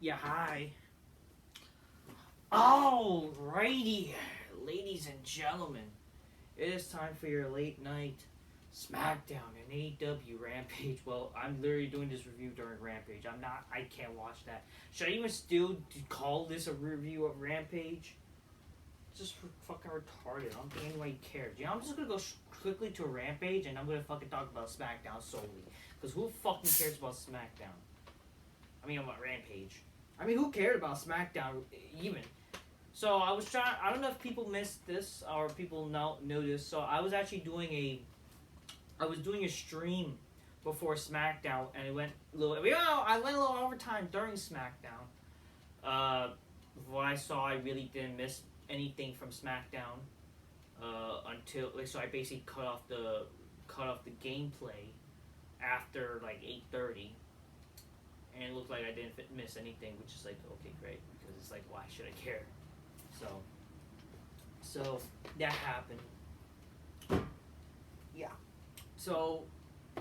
Yeah, hi. Alrighty, ladies and gentlemen, it is time for your late night Smackdown and AEW Rampage. Well, I'm literally doing this review during Rampage. I can't watch that. Should I even still call this a review of Rampage? It's just fucking retarded. I don't think anybody cares. You know, I'm just gonna go quickly to Rampage and I'm gonna fucking talk about SmackDown solely. Because who fucking cares about SmackDown? I mean, about Rampage. I mean, who cared about SmackDown even? So I was trying. I don't know if people missed this or people know this. So I was actually doing a stream before SmackDown, and it went a little. I went a little overtime during SmackDown. What I saw, I really didn't miss anything from SmackDown until so I basically cut off the gameplay after like 8:30. And it looked like I didn't miss anything, which is like, okay, great, because it's like, why should I care? So that happened. Yeah. So,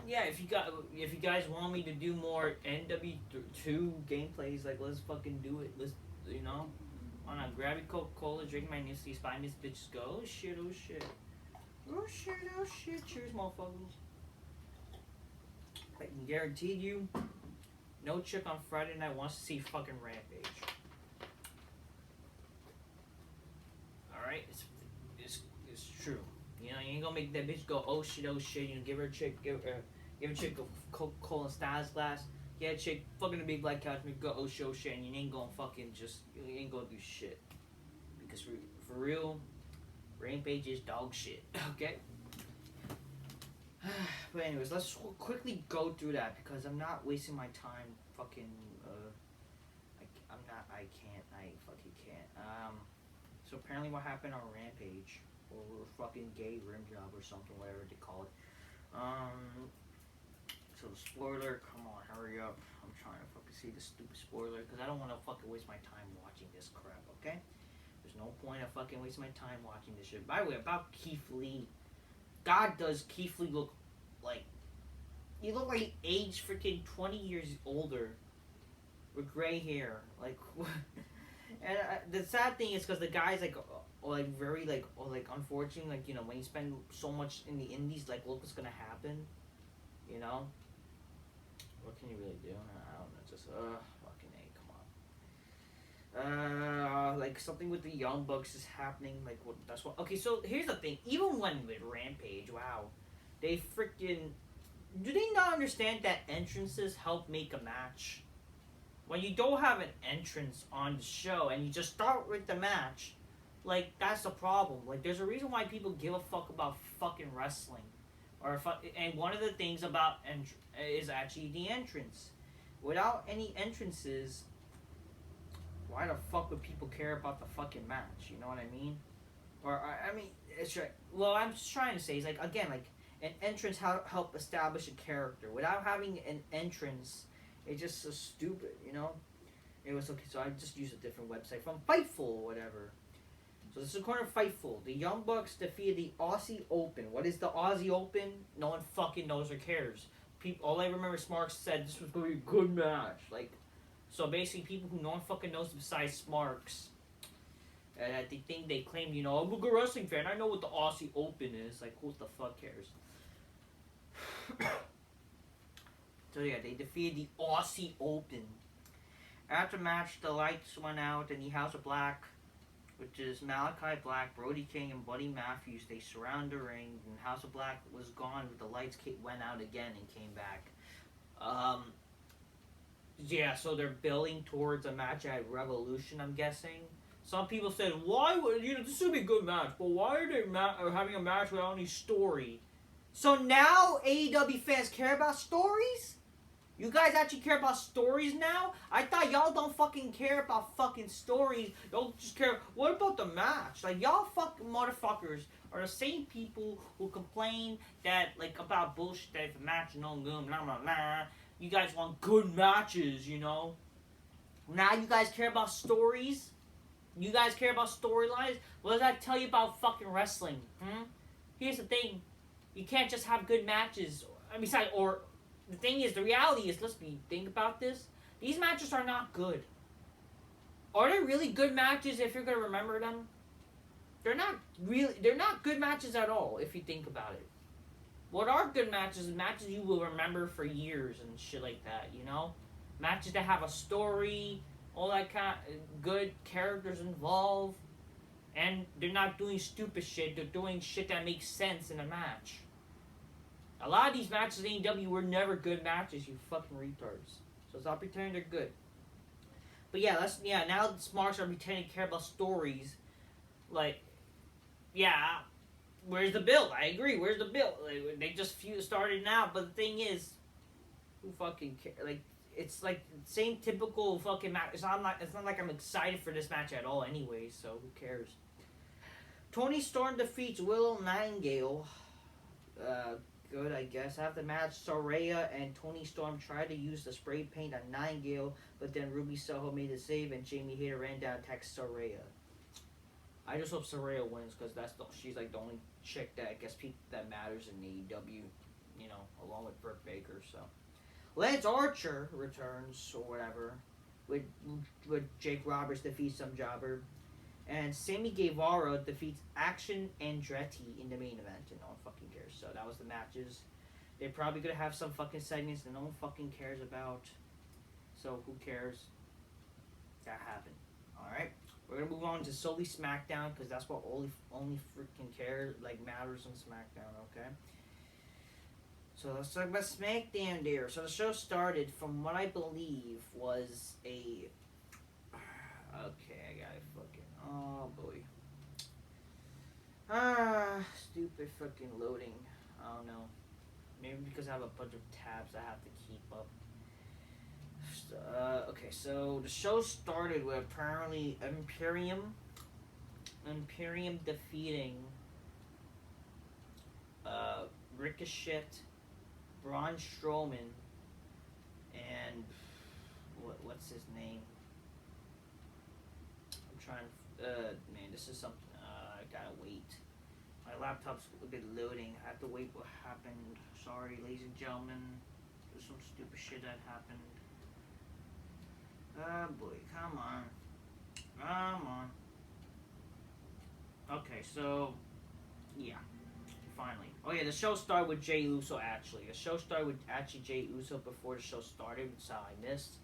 yeah, if you guys want me to do more NW2 gameplays, like, let's fucking do it. Let's, why not grab your Coca-Cola, drink my Nisty Spine, this bitch go, oh shit, oh shit. Oh shit, oh shit, cheers, motherfuckers. I can guarantee you, no chick on Friday night wants to see fucking Rampage. Alright? It's true. You ain't gonna make that bitch go, oh shit, give her a chick, give a chick a Coca-Cola and Styles glass. Yeah, chick, fucking the big black couch, make go, oh shit, and you ain't gonna fucking you ain't gonna do shit. Because for real, Rampage is dog shit, okay? But anyways, let's quickly go through that because I'm not wasting my time fucking, I fucking can't. So apparently what happened on Rampage, or fucking gay rim job or something, whatever they call it. So the spoiler, come on, hurry up. I'm trying to fucking see the stupid spoiler because I don't want to fucking waste my time watching this crap, okay? There's no point of fucking wasting my time watching this shit. By the way, about Keith Lee. God, does Keith Lee look like he looked like he aged freaking 20 years older with gray hair, like. And the sad thing is because the guy's like very unfortunate, when you spend so much in the indies, like look what's gonna happen, What can you really do? I don't know, just fucking A, come on. Like something with the Young Bucks is happening, that's what. Okay, so here's the thing. Even when with Rampage, wow, they freaking do they not understand that entrances help make a match? When you don't have an entrance on the show and you just start with the match, like that's the problem. Like there's a reason why people give a fuck about fucking wrestling, and one of the things about is actually the entrance. Without any entrances, why the fuck would people care about the fucking match? You know what I mean? Or I mean, it's right. Well, I'm just trying to say is like again like an entrance help establish a character. Without having an entrance, it's just so stupid, It was okay, so I just used a different website from Fightful or whatever. So this is according to Fightful. The Young Bucks defeated the Aussie Open. What is the Aussie Open? No one fucking knows or cares. All I remember Smarks said this was going to be a good match. So basically people who no one fucking knows besides Smarks. And I think they claimed, I'm a good wrestling fan. I know what the Aussie Open is. Like, who the fuck cares? So yeah, they defeated the Aussie Open. After match, the lights went out and the House of Black, which is Malachi Black, Brody King, and Buddy Matthews, they surround the ring, and House of Black was gone, but the lights went out again and came back. Yeah, so they're building towards a match at Revolution, I'm guessing. Some people said, why would, this would be a good match, but why are they having a match without any story? So now AEW fans care about stories? You guys actually care about stories now? I thought y'all don't fucking care about fucking stories. Y'all just care, what about the match? Like, y'all fucking motherfuckers are the same people who complain that, about bullshit that if a match is no good, blah, blah, blah. You guys want good matches, Now you guys care about stories? You guys care about storylines? What does that tell you about fucking wrestling? Here's the thing. You can't just have good matches. The thing is, the reality is, think about this. These matches are not good. Are they really good matches if you're gonna remember them? They're not good matches at all if you think about it. What are good matches? Matches you will remember for years and shit like that, you know? Matches that have a story, all that kind of good characters involved, and they're not doing stupid shit, they're doing shit that makes sense in a match. A lot of these matches in AEW were never good matches, you fucking retards. So stop pretending they're good. But yeah, now the Smarks are pretending to care about stories. Like, yeah, where's the build? I agree, where's the build? Like, they just started now, but the thing is, who fucking care? Like, it's like same typical fucking match. It's not like I'm excited for this match at all anyway, so who cares? Tony Storm defeats Willow Nightingale. Good, I guess. After the match, Soraya and Tony Storm tried to use the spray paint on Nightingale, but then Ruby Soho made the save and Jamie Hayter ran down and attacked Soraya. I just hope Soraya wins because she's like the only chick that I guess that matters in AEW, you know, along with Britt Baker. So Lance Archer returns or whatever, with Jake Roberts defeats some jobber, and Sammy Guevara defeats Action Andretti in the main event, and no one fucking cares. So that was the matches. They're probably gonna have some fucking segments that no one fucking cares about. So who cares? That happened. All right. We're gonna move on to solely SmackDown because that's what only freaking cares, like matters on SmackDown. Okay. So let's talk about SmackDown there. So the show started from what I believe was a. Okay, I got it. Fucking. Oh boy. Stupid fucking loading. I don't know. Maybe because I have a bunch of tabs I have to keep up. Okay, so the show started with apparently Imperium defeating Ricochet, Braun Strowman, and what's his name? I'm trying. Man, this is something. I gotta wait. My laptop's a bit loading. I have to wait. What happened? Sorry, ladies and gentlemen. There's some stupid shit that happened. Oh boy, come on. Okay, so, yeah, finally. Oh yeah, the show started with Jey Uso actually. The show started with Jey Uso before the show started, which I missed.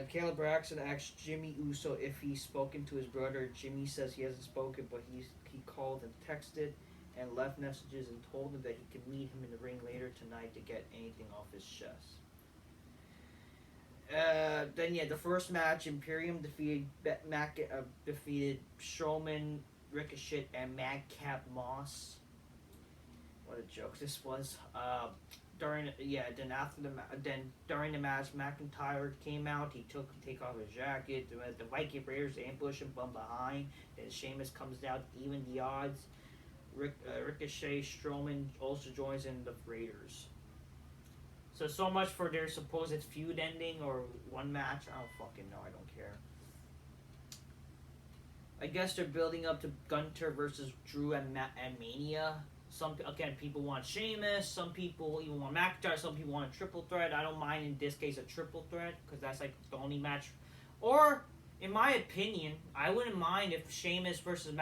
Caleb Braxton asked Jimmy Uso if he's spoken to his brother. Jimmy says he hasn't spoken, but he called and texted and left messages and told him that he could meet him in the ring later tonight to get anything off his chest. Then the first match, Imperium defeated Strowman, Ricochet, and Madcap Moss. What a joke this was. During the match, McIntyre came out. He take off his jacket. The Viking Raiders ambush him from behind. Then Sheamus comes out to even the odds. Ricochet, Strowman also joins in the Raiders. So much for their supposed feud ending or one match. I don't fucking know. I don't care. I guess they're building up to Gunter versus Drew and Mania. People want Sheamus. Some people even want McIntyre. Some people want a triple threat. I don't mind in this case a triple threat because that's like the only match. Or, in my opinion, I wouldn't mind if Sheamus versus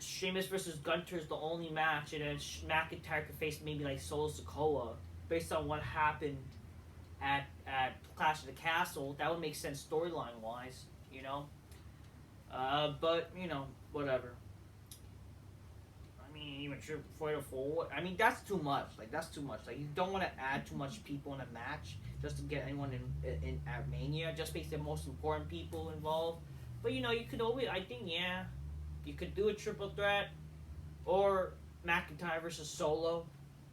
Sheamus versus Gunter is the only match, and then McIntyre could face maybe like Solo Sikoa based on what happened at Clash of the Castle. That would make sense storyline wise, you know. But you know, whatever. I mean, even Fatal 4. I mean, that's too much. That's too much. Like, you don't want to add too much people in a match just to get anyone in at Mania. Just makes the most important people involved. But you know, you could always. I think you could do a triple threat, or McIntyre versus Solo.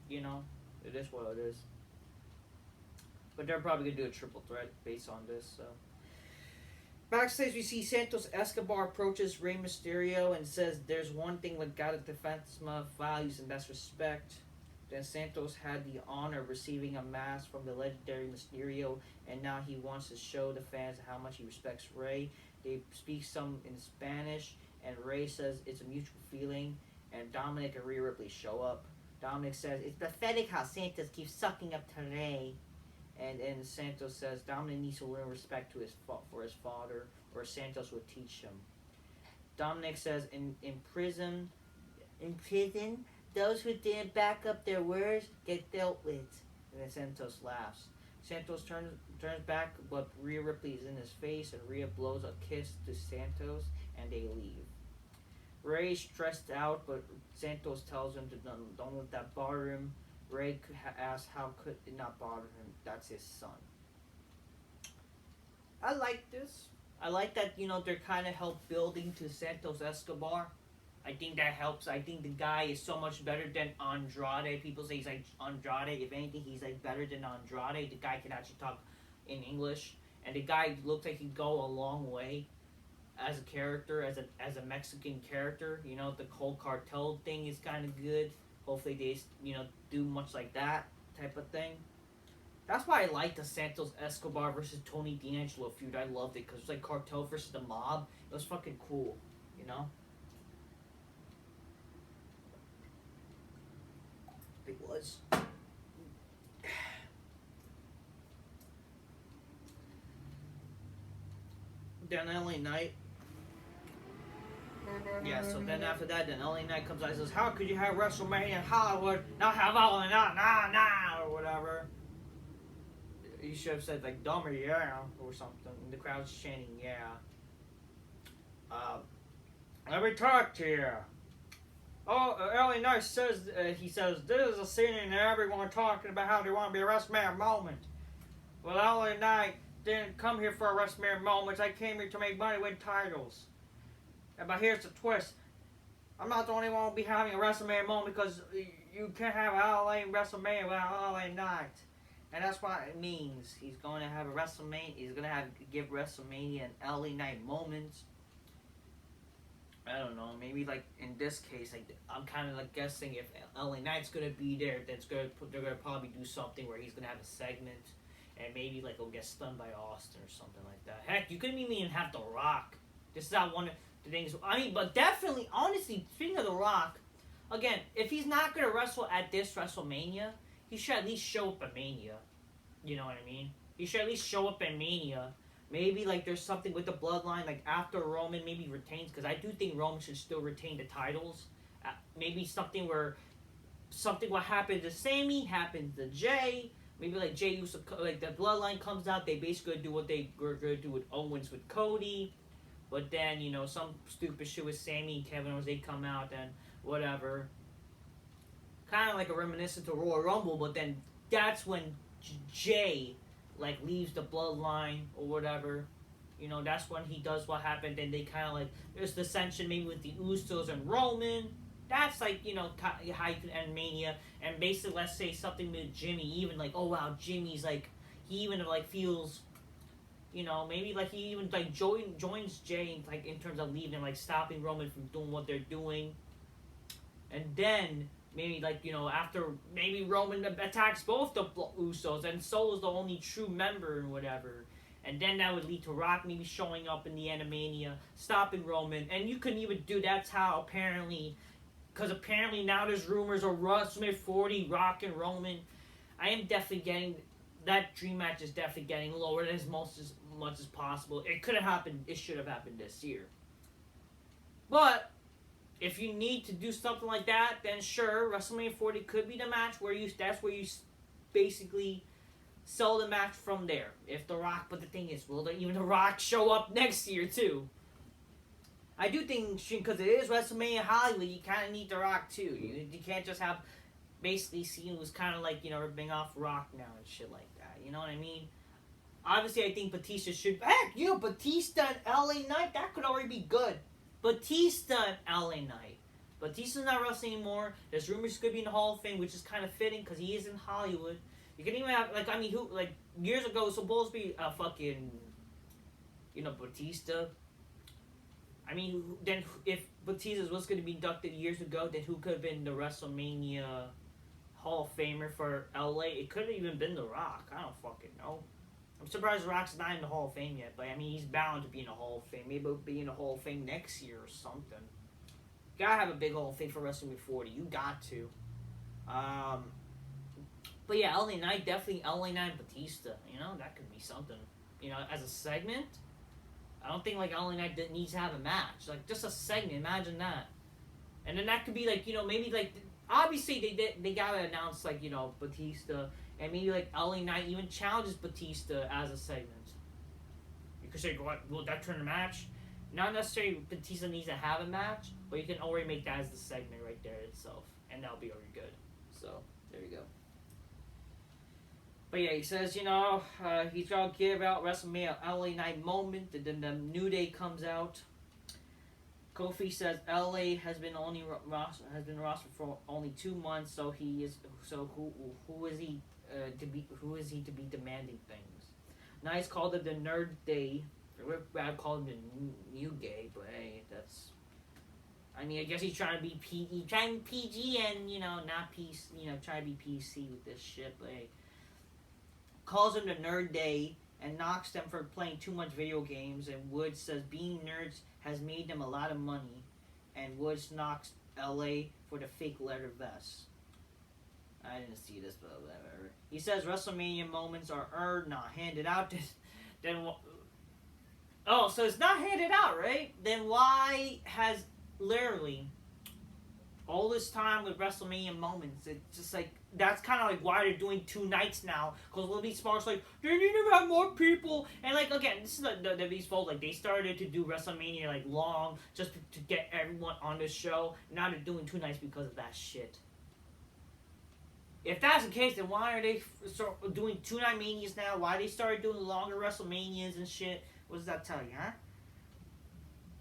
You know, it is what it is. But they're probably gonna do a triple threat based on this. So backstage, we see Santos Escobar approaches Rey Mysterio and says, "There's one thing Legado Defensma values, and that's respect." Then Santos had the honor of receiving a mask from the legendary Mysterio, and now he wants to show the fans how much he respects Rey. They speak some in Spanish, and Rey says it's a mutual feeling, and Dominik and Rhea Ripley show up. Dominik says, "It's pathetic how Santos keeps sucking up to Rey." And Santos says Dominik needs to learn respect to for his father, or Santos will teach him. Dominik says in prison, those who didn't back up their words get dealt with. And then Santos laughs. Santos turns back, but Rhea Ripley is in his face, and Rhea blows a kiss to Santos, and they leave. Ray's stressed out, but Santos tells him to don't let that bother him. Ray asks how could it not bother him. That's his son. I like this. I like that, they're kind of help building to Santos Escobar. I think that helps. I think the guy is so much better than Andrade. People say he's like Andrade. If anything, he's like better than Andrade. The guy can actually talk in English, and the guy looks like he'd go a long way as a character, as a Mexican character. The whole cartel thing is kind of good. Hopefully they do much like that type of thing. That's why I like the Santos Escobar versus Tony D'Angelo feud. I loved it because it's like cartel versus the mob. It was fucking cool, It was. Then LA Knight. Yeah, so then after that, then LA Knight comes out and says, how could you have WrestleMania in Hollywood, not have LA Knight, nah, or whatever. You should have said, like, dumber, yeah, or something. And the crowd's chanting, yeah. Let me talk to you. Oh, LA Knight says, he says, this is a scene and everyone talking about how they want to be a WrestleMania moment. Well, LA Knight didn't come here for a WrestleMania moment. I came here to make money, win titles. But here's the twist. I'm not the only one who will be having a WrestleMania moment because you can't have LA WrestleMania without LA Knight. And that's what it means. He's going to have a WrestleMania. He's going to give WrestleMania an LA Knight moment. I don't know. Maybe like in this case, like I'm kind of like guessing if LA Knight's going to be there, then they're going to probably do something where he's going to have a segment, and maybe like he'll get stunned by Austin or something like that. Heck, you couldn't even have The Rock. This is not one of the things. I mean, but definitely, honestly, speaking of The Rock, again, if he's not going to wrestle at this WrestleMania, he should at least show up at Mania. You know what I mean? He should at least show up at Mania. Maybe like there's something with the Bloodline, like after Roman maybe retains, because I do think Roman should still retain the titles. Maybe something where something what happened to Sami happened to Jay. Maybe like Jay used to, like the Bloodline comes out, they basically do what they were going to do with Owens with Cody. But then, some stupid shit with Sami and Kevin Owens, they come out and whatever. Kind of like a reminiscent to Royal Rumble, but then that's when Jay, like, leaves the Bloodline or whatever. That's when he does what happened. And they kind of like, there's dissension maybe with the Usos and Roman. That's like, how you can end Mania. And basically, let's say something with Jimmy, even like, oh wow, Jimmy's like, he even like feels, maybe like he even like joins Jay like in terms of leaving, like stopping Roman from doing what they're doing. And then maybe like, after maybe Roman attacks both the Usos and Solo's the only true member and whatever. And then that would lead to Rock maybe showing up in the end of Mania, stopping Roman. And you couldn't even do, that's how apparently, because apparently now there's rumors of WrestleMania 40, Rock and Roman. I am definitely getting, that dream match is definitely getting lowered as much as possible. It could have happened, it should have happened this year. But if you need to do something like that, then sure, WrestleMania 40 could be the match where that's where you basically sell the match from there. If The Rock, but the thing is, will even The Rock show up next year too? I do think, because it is WrestleMania Hollywood, you kind of need The Rock too. You can't just have basically Cena who's kind of like, ripping off Rock now and shit like that. You know what I mean? Obviously, I think Batista should... Heck, Batista and LA Knight, that could already be good. Batista and LA Knight. Batista's not wrestling anymore. There's rumors he could be in the Hall of Fame, which is kind of fitting because he is in Hollywood. You can even have, years ago, it was supposed to be a fucking, Batista. I mean, then if Batista was going to be inducted years ago, then who could have been the WrestleMania Hall of Famer for LA? It could have even been The Rock. I don't fucking know. I'm surprised The Rock's not in the Hall of Fame yet, but I mean, he's bound to be in the Hall of Fame. Maybe he'll be in the Hall of Fame next year or something. You gotta have a big Hall of Fame for WrestleMania 40. You got to. But yeah, LA Knight, definitely LA Knight and Batista. You know, that could be something. You know, as a segment. I don't think like LA Knight needs to have a match. Like just a segment. Imagine that. And then that could be like, you know, maybe like obviously they gotta announce like, you know, Batista, and maybe like LA Knight even challenges Batista as a segment. You could say, what will that turn a match? Not necessarily Batista needs to have a match, but you can already make that as the segment right there itself, and that'll be already good. So there you go. But yeah, he says, you know, he's gonna give out WrestleMania LA Knight moment, and then the New Day comes out. Kofi says LA has been rostered for only 2 months, so who is he to be demanding things? Nice called it the Nerd Day. I'd call him the New Gay, but hey, that's. I mean, I guess he's trying to be PG and you know not PC, you know trying to be PC with this shit, but hey. Calls him the Nerd Day and knocks them for playing too much video games, and Woods says being nerds has made them a lot of money, and Woods knocks LA for the fake leather vest. I didn't see this, but whatever. He says WrestleMania moments are earned, not handed out. Oh, so it's not handed out, right? Then why has literally all this time with WrestleMania moments, it's just like, that's kind of like why they're doing 2 nights now. Because Libby Sparks like, they need to have more people. And like, again, this is the WWE's fault. Like, they started to do WrestleMania like long just to get everyone on the show. Now they're doing 2 nights because of that shit. If that's the case, then why are they doing 2 night manias now? Why they started doing longer WrestleManias and shit? What does that tell you, huh?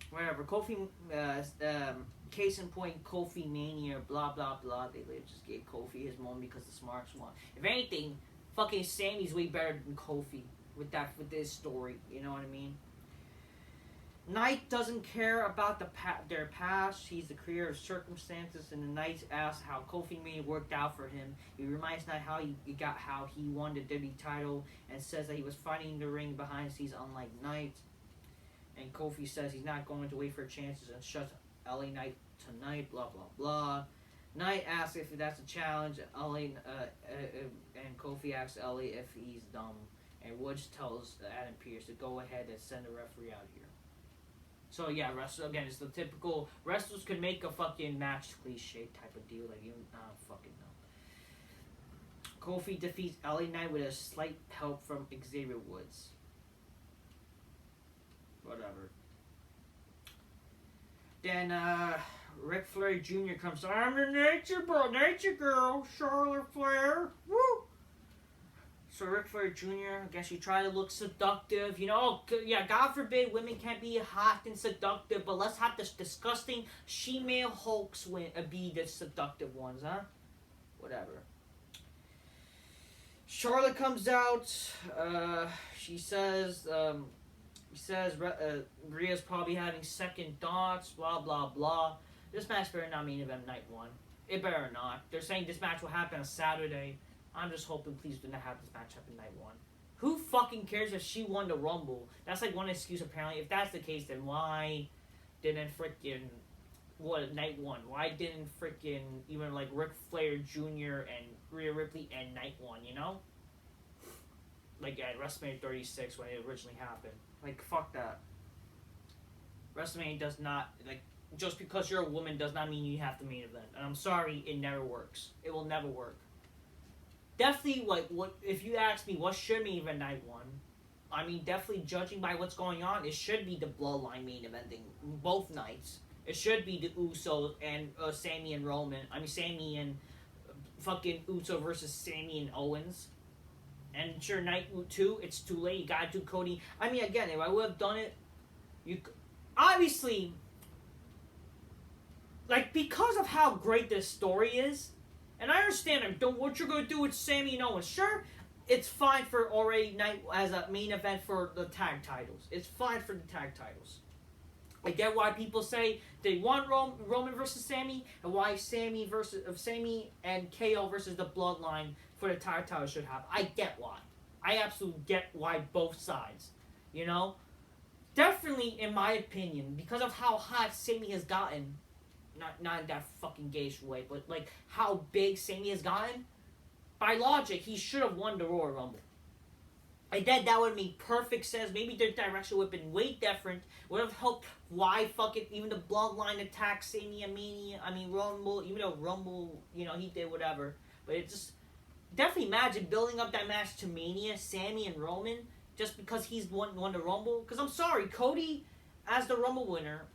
Whatever. Kofi, case in point, Kofi Mania, blah, blah, blah. They just gave Kofi his moment because the Smarks won. If anything, fucking Sammy's way better than Kofi with this story. You know what I mean? Knight doesn't care about their past. He's the creator of circumstances, and the Knight asks how Kofi Mania worked out for him. He reminds Knight how he won the WWE title, and says that he was fighting in the ring behind the scenes, unlike Knight. And Kofi says he's not going to wait for chances and shuts LA Knight tonight, blah, blah, blah. Knight asks if that's a challenge. And Kofi asks Ellie if he's dumb. And Woods tells Adam Pearce to go ahead and send the referee out here. So yeah, again, it's the typical wrestlers could make a fucking match cliche type of deal. Like, you don't fucking know. Kofi defeats LA Knight with a slight help from Xavier Woods. Whatever. Then Ric Flair Jr. comes. I'm the nature girl, Charlotte Flair. Woo! So Ric Flair Jr. I guess he tried to look seductive. You know, yeah. God forbid women can't be hot and seductive, but let's have this disgusting she-male Hulks be the seductive ones, huh? Whatever. Charlotte comes out. She says. He says Rhea's probably having second thoughts, blah, blah, blah. This match better not main event night 1. It better not. They're saying this match will happen on Saturday. I'm just hoping please do not have this match happen night 1. Who fucking cares if she won the Rumble? That's like one excuse apparently. If that's the case, then why didn't frickin' night 1? Why didn't frickin' even like Ric Flair Jr. and Rhea Ripley and night 1, you know? Like at WrestleMania 36 when it originally happened. Like, fuck that. WrestleMania does not, like, just because you're a woman does not mean you have the main event. And I'm sorry, it never works. It will never work. Definitely, like, what if you ask me what should main event night 1, I mean, definitely judging by what's going on, it should be the Bloodline main eventing both nights. It should be the Usos and Sami and Roman. I mean, Sami and fucking Uso versus Sami and Owens. And sure, night 2, it's too late. You gotta do Cody. I mean, again, if I would have done it, obviously, like, because of how great this story is, and I understand what you're gonna do with Sami and Owens. Sure, it's fine for already night as a main event for the tag titles. It's fine for the tag titles. I get why people say they want Roman versus Sami, and why Sami and KO versus the Bloodline for the tag title should have. I get why. I absolutely get why both sides. You know? Definitely, in my opinion, because of how hot Sami has gotten, not in that fucking gaysh way, but like how big Sami has gotten, by logic, he should have won the Royal Rumble. And then that would make perfect sense. Maybe their direction would have been way different. Would have helped why fucking even the Bloodline attack Rumble, even though Rumble, he did whatever. But it just, definitely imagine building up that match to Mania, Sami and Roman, just because he's won the Rumble. Because I'm sorry, Cody, as the Rumble winner,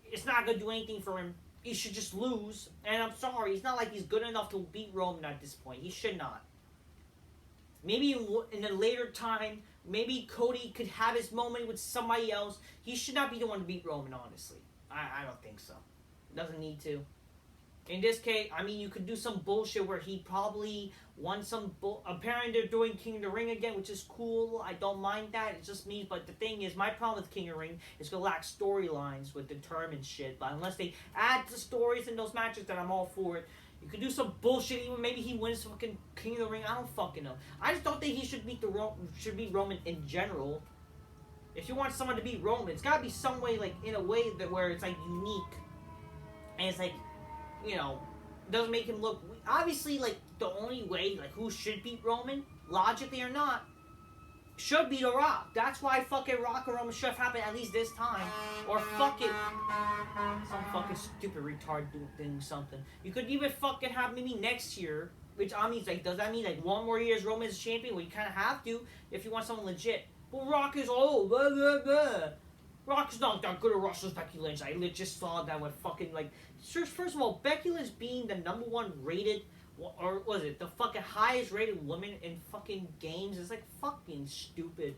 it's not going to do anything for him. He should just lose. And I'm sorry, it's not like he's good enough to beat Roman at this point. He should not. Maybe in a later time, maybe Cody could have his moment with somebody else. He should not be the one to beat Roman, honestly. I don't think so. Doesn't need to. In this case, you could do some bullshit where he probably won some apparently they're doing King of the Ring again, which is cool. I don't mind that. It just means, but the thing is, my problem with King of the Ring is going to lack storylines with the term and shit. But unless they add the stories in those matches, then I'm all for it. You could do some bullshit. Even maybe he wins fucking King of the Ring. I don't fucking know. I just don't think he should beat beat Roman in general. If you want someone to beat Roman, it's gotta be some way, like in a way that where it's like unique, and it's like, doesn't make him look. Obviously, like the only way, like who should beat Roman, logically or not, should be The Rock. That's why fucking Rock and Roman should have happened at least this time. Or fucking some fucking stupid retard doing something. You could even fucking have maybe next year, which like, does that mean like one more year as Roman is champion? Well, you kind of have to if you want someone legit. But Rock is old. Blah, blah, blah. Rock is not that good at wrestling Becky Lynch. I just saw that with fucking like. First of all, Becky Lynch being the #1 rated, or was it the fucking highest rated woman in fucking games, is like fucking stupid.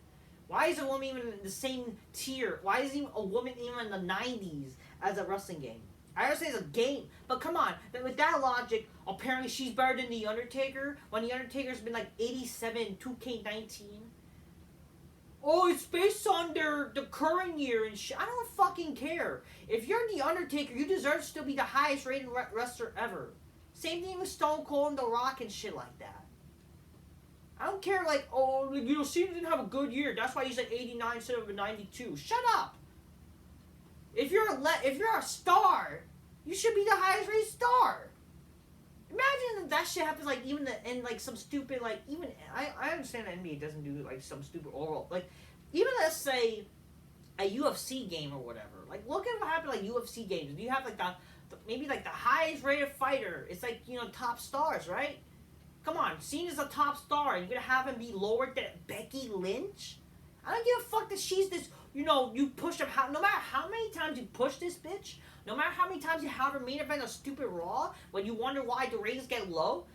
Why is a woman even in the same tier? Why is a woman even in the 90s as a wrestling game? I understand it's a game, but come on. With that logic, apparently she's better than The Undertaker, when The Undertaker's been like 87 in 2K19. Oh, it's based on the current year and shit. I don't fucking care. If you're The Undertaker, you deserve to still be the highest rated wrestler ever. Same thing with Stone Cold and The Rock and shit like that. I don't care, like, Cena didn't have a good year. That's why he's like 89 instead of a 92. Shut up. If you're a star, you should be the highest rated star. Imagine if that shit happens, like, even in like some stupid, like, even I understand that NBA doesn't do like some stupid oral, like, even let's say a UFC game or whatever. Like, look at what happened like UFC games. You have like maybe like the highest rated fighter. It's like, top stars, right? Come on, Cena's a top star, and you're gonna have him be lower than Becky Lynch? I don't give a fuck that she's this. You push him. No matter how many times you push this bitch, no matter how many times you have her main event a stupid Raw, when you wonder why the ratings get low,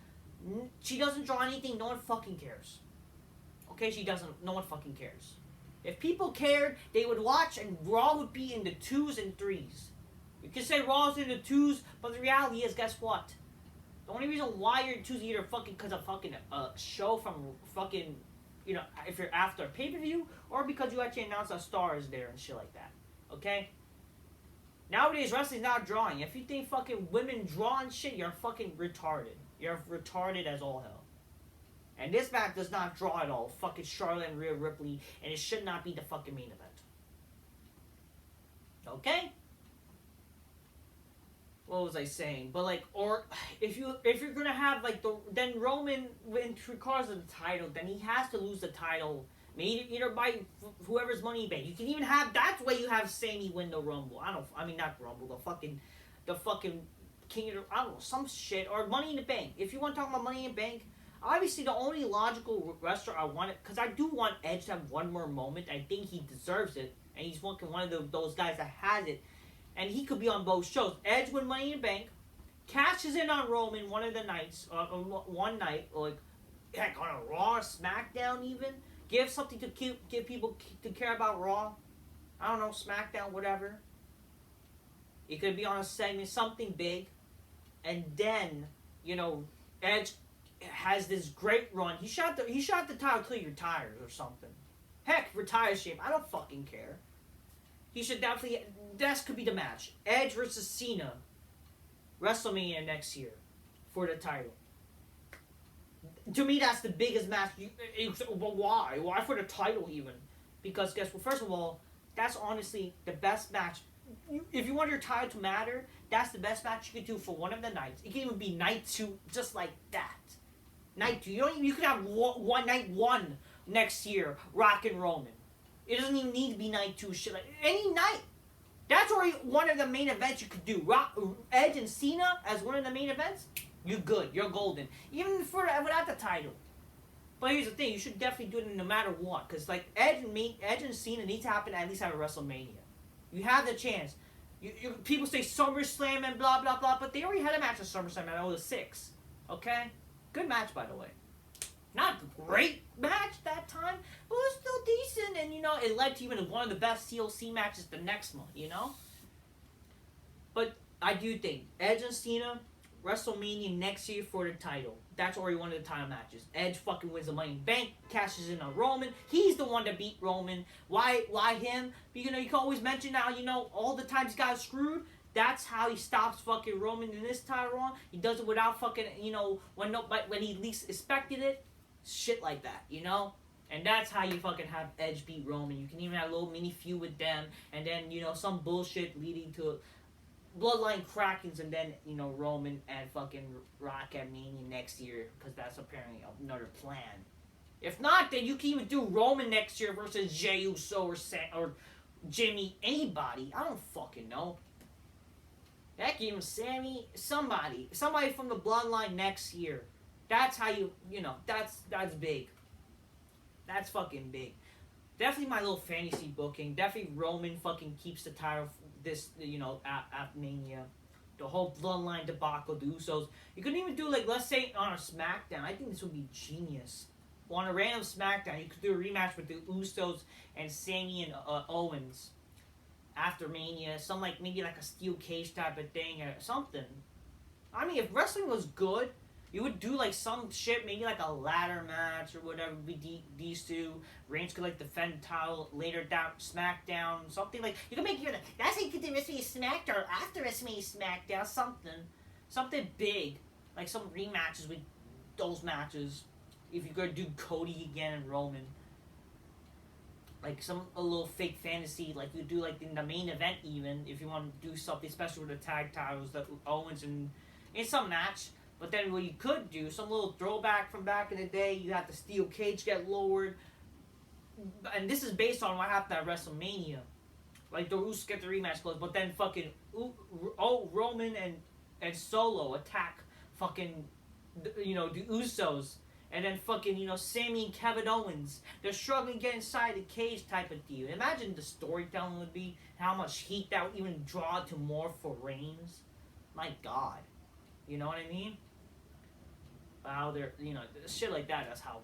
she doesn't draw anything. No one fucking cares. Okay, she doesn't. No one fucking cares. If people cared, they would watch, and Raw would be in the 2s and 3s. You can say Raw's in the 2s, but the reality is, guess what? The only reason why you're in 2s is either fucking because of fucking show from fucking, if you're after a pay-per-view, or because you actually announce a star is there and shit like that. Okay? Nowadays, wrestling's not drawing. If you think fucking women draw and shit, you're fucking retarded. You're retarded as all hell. And this match does not draw at all. Fucking Charlotte and Rhea Ripley, and it should not be the fucking main event. Okay? What was I saying? But like, or if you're gonna have like then Roman, when regards to the title, then he has to lose the title. Maybe either by whoever's Money in the Bank. You can even have, that's why you have Sami win the Rumble. Not Rumble, the fucking King of the, I don't know, some shit, or Money in the Bank. If you want to talk about Money in the Bank, obviously the only logical wrestler I want it, because I do want Edge to have one more moment. I think he deserves it, and he's one of those guys that has it, and he could be on both shows. Edge win Money in the Bank, cashes in on Roman one of the nights, one night, like, heck, on a Raw, SmackDown even. Give something to give people to care about Raw. I don't know, SmackDown, whatever. It could be on a segment, something big. And then, Edge has this great run. He shot the title till he retires or something. Heck, retires shape. I don't fucking care. He should definitely. That could be the match. Edge versus Cena. WrestleMania next year for the title. To me, that's the biggest match. But why? Why for the title even? Because guess what? First of all, that's honestly the best match. If you want your title to matter, that's the best match you could do for one of the nights. It can even be night 2, just like that. Night 2. You could have one night 1 next year. Rock and Roman. It doesn't even need to be night 2. Shit like any night. That's already one of the main events you could do. Edge and Cena as one of the main events. You're good. You're golden. Even without the title. But here's the thing. You should definitely do it no matter what. Because like Edge and Cena need to happen at least at a WrestleMania. You have the chance. People say SummerSlam and blah blah blah, but they already had a match at SummerSlam at 06. Okay? Good match, by the way. Not a great match that time, but it was still decent, and it led to even one of the best TLC matches the next month, But I do think Edge and Cena, WrestleMania next year for the title. That's already one of the title matches. Edge fucking wins the Money in the Bank, cashes in on Roman. He's the one to beat Roman. Why him? You can always mention now, all the times he got screwed. That's how he stops fucking Roman in this title run. He does it without fucking, when he least expected it. Shit like that, And that's how you fucking have Edge beat Roman. You can even have a little mini feud with them. And then, some bullshit leading to Bloodline Krakens. And then, Roman and fucking Rock at Mania next year. Because that's apparently another plan. If not, then you can even do Roman next year versus Jey Uso or Jimmy. Anybody. I don't fucking know. Heck, even Sammy. Somebody from the Bloodline next year. That's how that's big. That's fucking big. Definitely my little fantasy booking. Definitely Roman fucking keeps the title this, at Mania. The whole Bloodline debacle, the Usos. You couldn't even do, let's say on a Smackdown. I think this would be genius. On a random Smackdown, you could do a rematch with the Usos and Sami and Owens after Mania. Maybe a steel cage type of thing or something. I mean, if wrestling was good, you would do some shit, maybe a ladder match or whatever. These two. Reigns could defend the title later down SmackDown. Something you can make that's how you could do WrestleMania SmackDown or after WrestleMania SmackDown. Something big, some rematches with those matches. If you're gonna do Cody again and Roman, a little fake fantasy, you do in the main event even. If you want to do something special with the tag titles, that Owens and in some match. But then what you could do, some little throwback from back in the day, you have the steel cage get lowered. And this is based on what happened at WrestleMania. The Usos get the rematch close, but then fucking Roman and Solo attack fucking, the Usos. And then fucking, Sami and Kevin Owens. They're struggling to get inside the cage type of deal. Imagine the storytelling would be, how much heat that would even draw to more for Reigns. My God. You know what I mean? How they're, shit like that. That's how,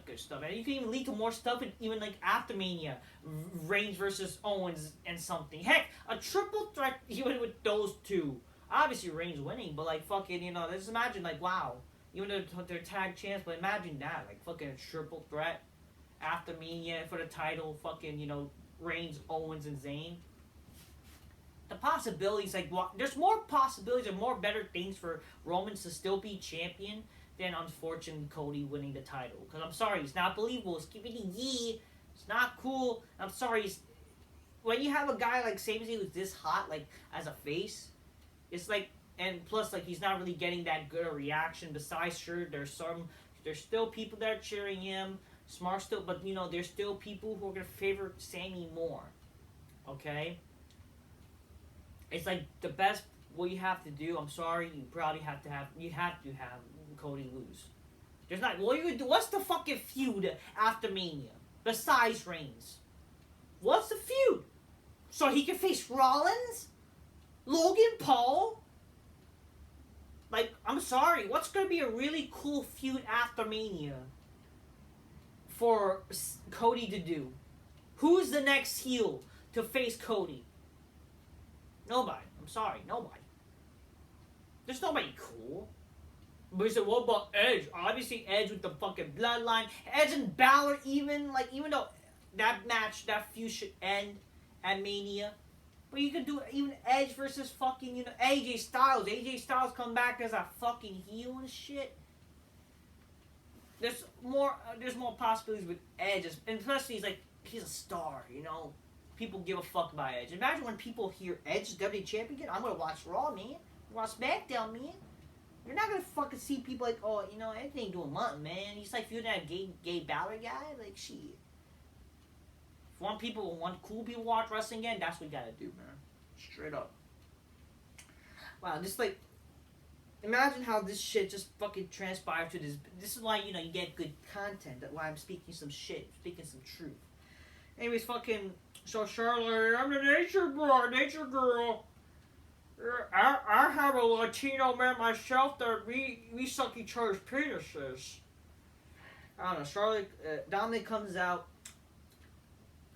good stuff. And you can even lead to more stuff, even after Mania, Reigns versus Owens and something. Heck, a triple threat even with those two. Obviously, Reigns winning, but fucking, just imagine wow, even though they're tag champs, but imagine that, fucking a triple threat after Mania for the title, fucking, Reigns, Owens, and Zayn. The possibilities, there's more possibilities and more better things for Roman to still be champion than, unfortunately, Cody winning the title. Because I'm sorry, it's not believable. It's skippity-yee. It's not cool. I'm sorry. When you have a guy like Sami Zayn who's this hot, as a face, it's and plus, he's not really getting that good a reaction. Besides, sure, there's still people that are cheering him. Smart still, but, there's still people who are going to favor Sami more. Okay? It's the best. What you have to do. I'm sorry. You probably have to have Cody lose. There's not. What you do? What's the fucking feud after Mania besides Reigns? What's the feud? So he can face Rollins, Logan Paul. I'm sorry. What's gonna be a really cool feud after Mania for Cody to do? Who's the next heel to face Cody? Nobody. I'm sorry. Nobody. There's nobody cool. But he said, what about Edge? Obviously, Edge with the fucking bloodline. Edge and Balor even though that match, that feud should end at Mania. But you could do even Edge versus fucking, AJ Styles. AJ Styles come back as a fucking heel and shit. There's more possibilities with Edge. And especially he's a star, People give a fuck about Edge. Imagine when people hear Edge WWE champion. I'm gonna watch Raw, man. Watch SmackDown, man. You're not gonna fucking see people like, oh, you know, Anthony ain't doing nothing, man. He's like feuding that gay Balor guy. Like, shit. If want cool people watch wrestling again, that's what you gotta do, man. Straight up. Wow, just like, imagine how this shit just fucking transpired to this. This is why, you know, you get good content. That's why I'm speaking some shit, speaking some truth. Anyways, fucking, so Charlotte, I'm the nature girl. I have a Latino man myself that we suck each other's penises. I don't know, Charlotte, Dominik comes out.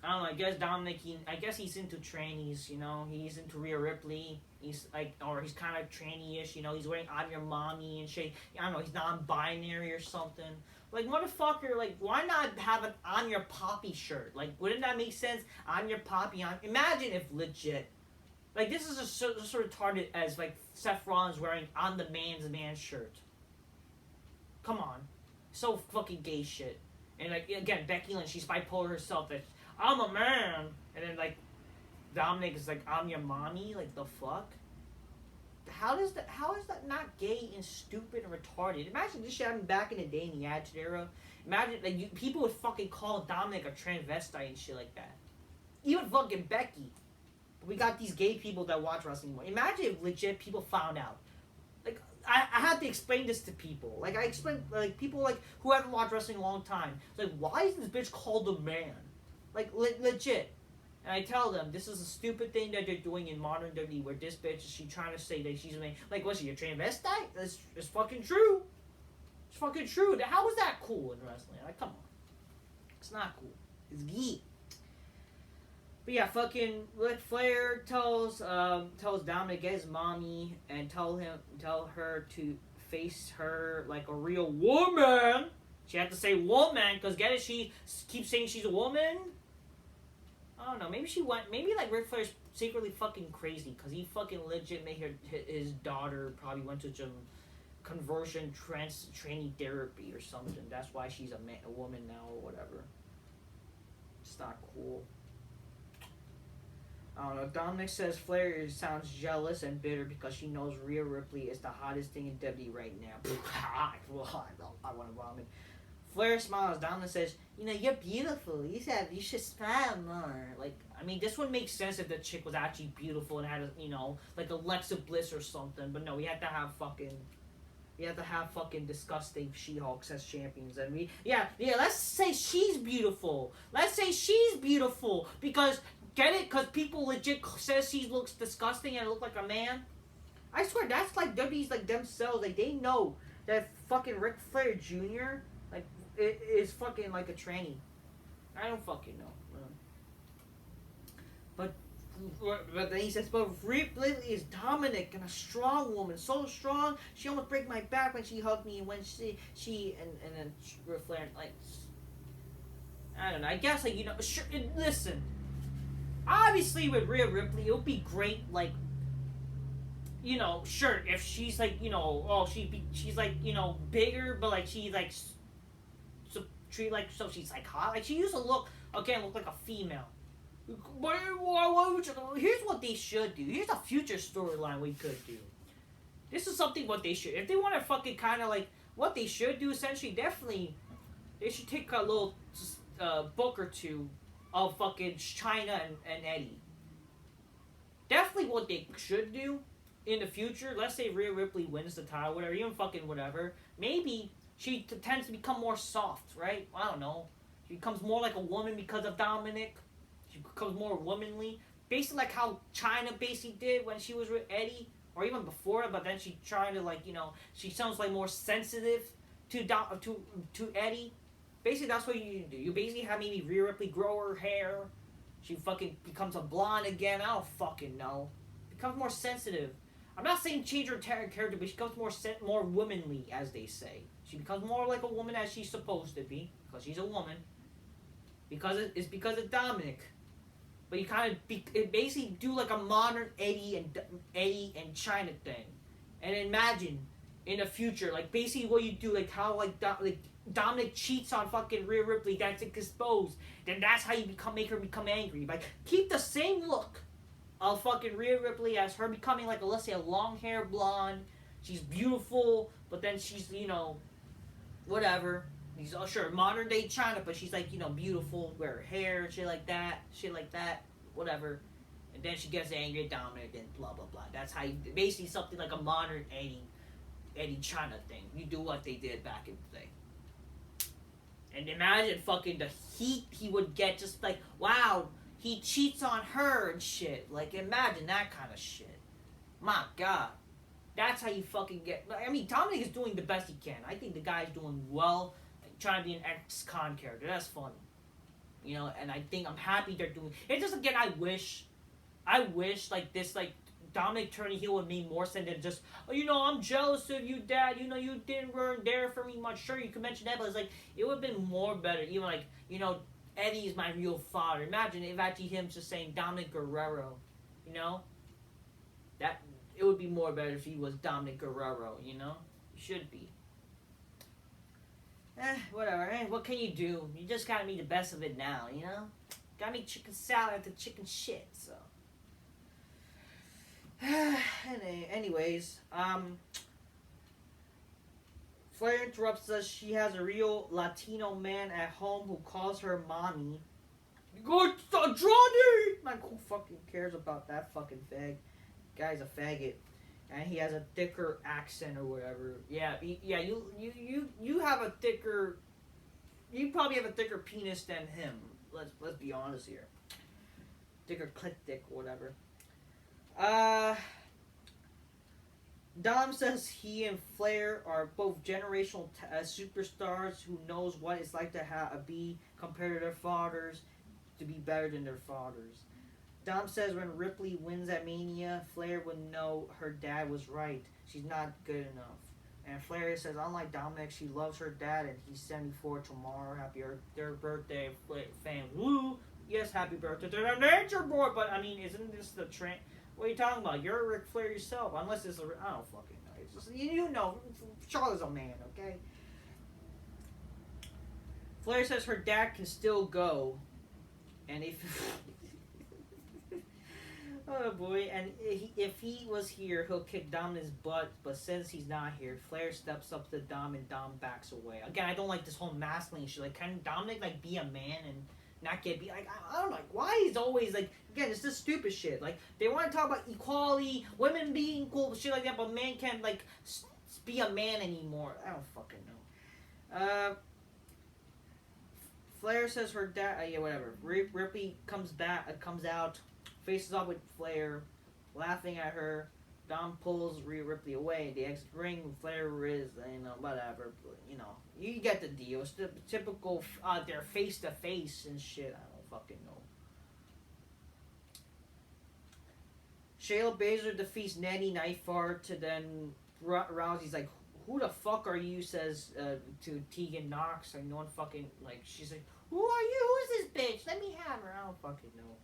I don't know, I guess Dominik, I guess he's into trannies, you know, he's into Rhea Ripley, he's like, or he's kind of tranny-ish, you know, he's wearing I'm Your Mommy and shit, I don't know, he's non-binary or something. Like, motherfucker, like, why not have an I'm Your Poppy shirt? Like, wouldn't that make sense? I'm Your Poppy, imagine if legit, like, this is just sort of retarded as, like, Seth Rollins wearing I'm the man's man shirt. Come on. So fucking gay shit. And, like, again, Becky Lynch, she's bipolar herself, that I'm a man, and then like Dominik is like I'm your mommy, like the fuck. How is that not gay and stupid and retarded? Imagine this shit happened back in the day in the Attitude Era. Imagine like people would fucking call Dominik a transvestite and shit like that. Even fucking Becky. But we got these gay people that watch wrestling more. Imagine if legit people found out. Like I had to explain this to people. Like I explained like people like who haven't watched wrestling in a long time. It's like why is this bitch called a man? Like, legit. And I tell them, this is a stupid thing that they're doing in modern WWE, where this bitch, she trying to say that she's a man. Like, what's she, a transvestite? It's fucking true. It's fucking true. How is that cool in wrestling? Like, come on. It's not cool. It's gay. But yeah, fucking Ric Flair tells Dominik, get his mommy, and tell her to face her like a real woman. She had to say woman, because get it, she keeps saying she's a woman. I don't know, maybe like Ric Flair's secretly fucking crazy, because he fucking legit made his daughter probably went to some conversion training therapy or something. That's why she's a woman now or whatever. It's not cool. I don't know, Dominik says Flair sounds jealous and bitter because she knows Rhea Ripley is the hottest thing in WWE right now. I want to vomit. Flair smiles. Dominik says, you know, you're beautiful. You should smile more. Like, I mean, this would make sense if the chick was actually beautiful and had, you know, like Alexa Bliss or something. But no, we had to have fucking disgusting She-Hulks as champions. And let's say she's beautiful. Because, get it? Because people legit says she looks disgusting and look like a man. I swear, that's like WWE's like themselves. Like, they know that fucking Ric Flair Jr., like, it is fucking like a tranny. I don't fucking know. But then he says, but Ripley is Dominik and a strong woman. So strong, she almost break my back when she hugged me and when she and then Ric Flair, like, I don't know. I guess, like, you know, sure, listen. Obviously, with Rhea Ripley, it would be great, like, you know, sure, if she's, like, you know, oh, she's, like, you know, bigger, but, like, she's, like, so she's, like, hot. Like, she used to look like a female. But, here's what they should do. Here's a future storyline we could do. This is something what they should, if they want to fucking kind of, like, what they should do, essentially, definitely, they should take a little book or two of fucking China and Eddie. Definitely what they should do in the future, let's say Rhea Ripley wins the title, whatever, even fucking whatever, maybe she tends to become more soft, right? I don't know. She becomes more like a woman because of Dominik. She becomes more womanly. Basically like how China basically did when she was with Eddie, or even before, but then she tried to, like, you know, she sounds like more sensitive to Eddie. Basically, that's what you do. You basically have maybe Rhea Ripley grow her hair. She fucking becomes a blonde again. I don't fucking know. Becomes more sensitive. I'm not saying change her character, but she becomes more womanly, as they say. She becomes more like a woman as she's supposed to be, because she's a woman. It's because of Dominik. But you kind of basically do like a modern Eddie and China thing, and imagine in the future, like basically what you do, like how like Dominik cheats on fucking Rhea Ripley, that's exposed. Then that's how you make her become angry. Like keep the same look of fucking Rhea Ripley as her becoming like let's say a long hair blonde. she's beautiful, but then she's, you know, whatever. He's sure modern day China, but she's like, you know, beautiful, wear her hair, shit like that, whatever. And then she gets angry at Dominik and blah blah blah. That's how you, basically something like a modern Eddie China thing. You do what they did back in the day. And imagine fucking the heat he would get, just like, wow, he cheats on her and shit. Like, imagine that kind of shit. My God. That's how you fucking get... I mean, Dominik is doing the best he can. I think the guy's doing well, trying to be an ex-con character. That's funny. You know, and I think I'm happy they're doing... It just, again, I wish, like, this, like, Dominik turning heel would mean more sense than just, oh, you know, I'm jealous of you, Dad. You know, you didn't weren't there for me much. Sure, you could mention that, but it's like, it would have been more better. Even like, you know, Eddie is my real father. Imagine if actually him just saying Dominic Guerrero, you know? That, it would be more better if he was Dominic Guerrero, you know? He should be. Whatever. What can you do? You just gotta make the best of it now, you know? Gotta make chicken salad after chicken shit, so. Anyways, Flair interrupts us. She has a real Latino man at home who calls her mommy. Good, Johnny! Man, who fucking cares about that fucking fag? Guy's a faggot, and he has a thicker accent or whatever. Yeah, you have a thicker. You probably have a thicker penis than him. Let's be honest here. Thicker clit dick, whatever. Dom says he and Flair are both generational superstars who knows what it's like to be compared to their fathers, to be better than their fathers. Dom says when Ripley wins at Mania, Flair would know her dad was right. She's not good enough. And Flair says, unlike Dominik, she loves her dad and he's 74 tomorrow. Happy their birthday, fans. Woo! Yes, happy birthday to the Nature Boy. But I mean, isn't this the trend? What are you talking about? You're a Ric Flair yourself. Unless it's a... I don't fucking know. It's just, you know, Charlotte's a man, okay? Flair says her dad can still go. And if... oh, boy. And if he was here, he'll kick Dominik's butt. But since he's not here, Flair steps up to Dom and Dom backs away. Again, I don't like this whole masculine shit. Like, can Dominik, like, be a man and... not get be like I don't like why he's always like again it's this stupid shit like they want to talk about equality, women being equal, shit like that, but men can't like be a man anymore. I don't fucking know. Flair says her dad. Yeah, whatever. Ripley comes out, faces off with Flair, laughing at her. Dom pulls Ripley away. They exit the ring. Flair is, you know, whatever. You know, you get the deal. It's the typical, they're face to face and shit. I don't fucking know. Shayla Baszler defeats Natty Nightfart to then Rousey's like, who the fuck are you? Says to Tegan Knox. Like, no one fucking, like, she's like, who are you? Who is this bitch? Let me have her. I don't fucking know.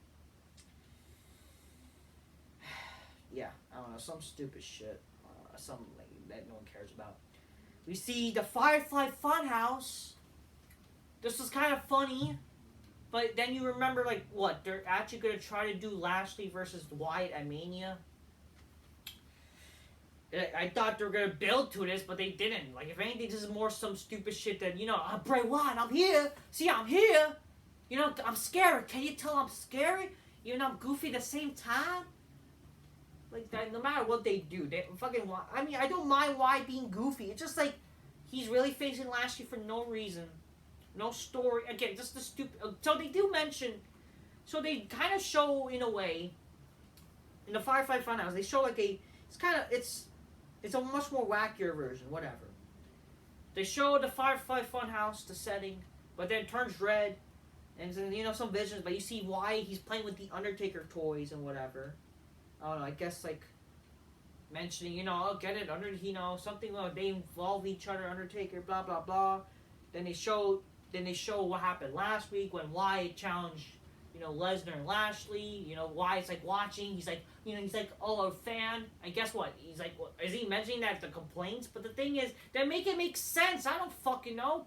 Yeah, I don't know, some stupid shit, something like that no one cares about. We see the Firefly Funhouse. This was kind of funny, but then you remember, like, what? They're actually going to try to do Lashley versus Wyatt at Mania? I thought they were going to build to this, but they didn't. Like, if anything, this is more some stupid shit that, you know, I'm Bray Wyatt, I'm here. See, I'm here. You know, I'm scary. Can you tell I'm scary? Even though I'm goofy at the same time? Like, that, no matter what they do, they fucking... I mean, I don't mind why being goofy. It's just like, he's really facing Lashley for no reason. No story. Again, just the stupid... So they do mention... So they kind of show, in a way, in the Firefly Funhouse, they show like a... It's kind of... It's a much more wackier version, whatever. They show the Firefly Funhouse, the setting, but then it turns red, and then, you know, some visions, but you see why he's playing with the Undertaker toys and whatever. I don't know, I guess, like, mentioning, you know, I'll get it, you know, something like they involve each other, Undertaker, blah, blah, blah. Then they show what happened last week when Wyatt challenged, you know, Lesnar and Lashley. You know, Wyatt's, like, watching. He's like, you know, he's like, oh, a fan. And guess what? He's like, what, is he mentioning that the complaints? But the thing is, they make it make sense. I don't fucking know.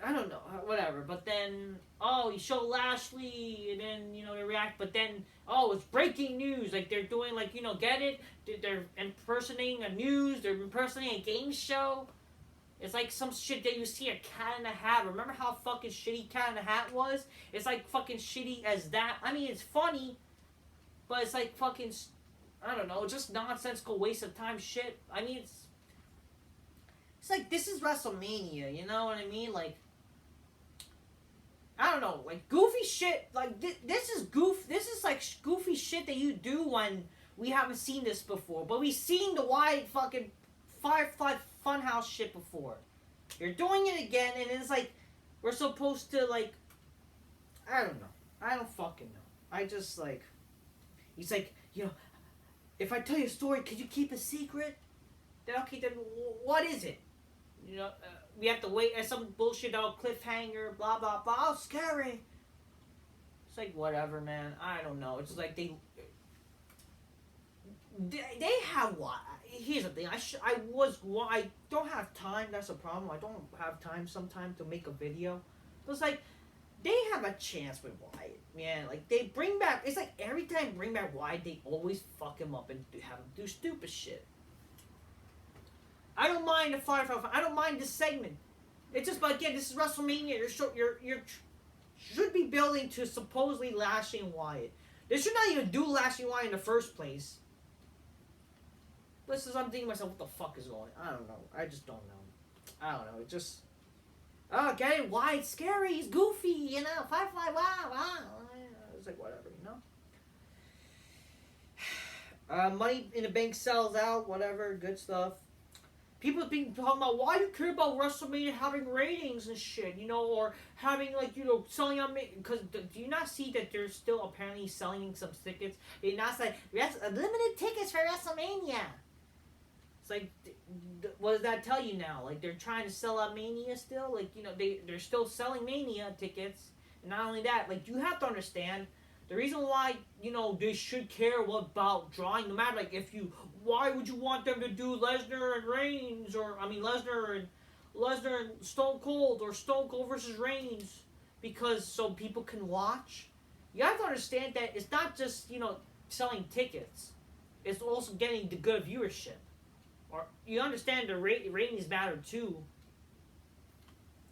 I don't know. Whatever. whatever. But then, oh, you show Lashley, and then, you know, they react. But then, oh, it's breaking news. Like, they're doing, like, you know, get it? They're impersonating a news. They're impersonating a game show. It's like some shit that you see a Cat in a Hat. Remember how fucking shitty Cat in a Hat was? It's like fucking shitty as that. I mean, it's funny, but it's like fucking, I don't know, just nonsensical waste of time shit. I mean, it's like, this is WrestleMania, you know what I mean? Like, I don't know, like, goofy shit, like, this is like goofy shit that you do when we haven't seen this before. But we've seen the wide fucking Firefly Funhouse shit before. You're doing it again, and it's like, we're supposed to, like, I don't know. I don't fucking know. I just, like, he's like, you know, if I tell you a story, could you keep a secret? Then, okay, then what is it? You know, we have to wait at some bullshit out cliffhanger, blah, blah, blah. Oh, scary. It's like, whatever, man. I don't know. It's like they have what? Here's the thing. I don't have time. That's a problem. I don't have time sometimes to make a video. But it's like, they have a chance with Wyatt, man. Like, they bring back, it's like every time they bring back Wyatt, they always fuck him up and have him do stupid shit. I don't mind the Firefly. I don't mind this segment. It's just, but again, this is WrestleMania. You should be building to supposedly Lashley and Wyatt. They should not even do Lashley and Wyatt in the first place. But I'm thinking to myself, what the fuck is going on? I don't know. I just don't know. I don't know. It just, oh, get it? Wyatt's scary. He's goofy, you know. Firefly, wow. It's like, whatever, you know. Money in the Bank sells out, whatever, good stuff. People have been talking about, why do you care about WrestleMania having ratings and shit, you know, or having, like, you know, selling on, because do you not see that they're still apparently selling some tickets? They're not saying, limited tickets for WrestleMania. It's like, what does that tell you now? Like, they're trying to sell out Mania still? Like, you know, they're still selling Mania tickets. And not only that, like, you have to understand, the reason why, you know, they should care about drawing, no matter, like, why would you want them to do Lesnar and Reigns, or, I mean, Lesnar and Stone Cold, or Stone Cold versus Reigns, because so people can watch? You have to understand that it's not just, you know, selling tickets. It's also getting the good viewership. Or, you understand the ratings matter, too.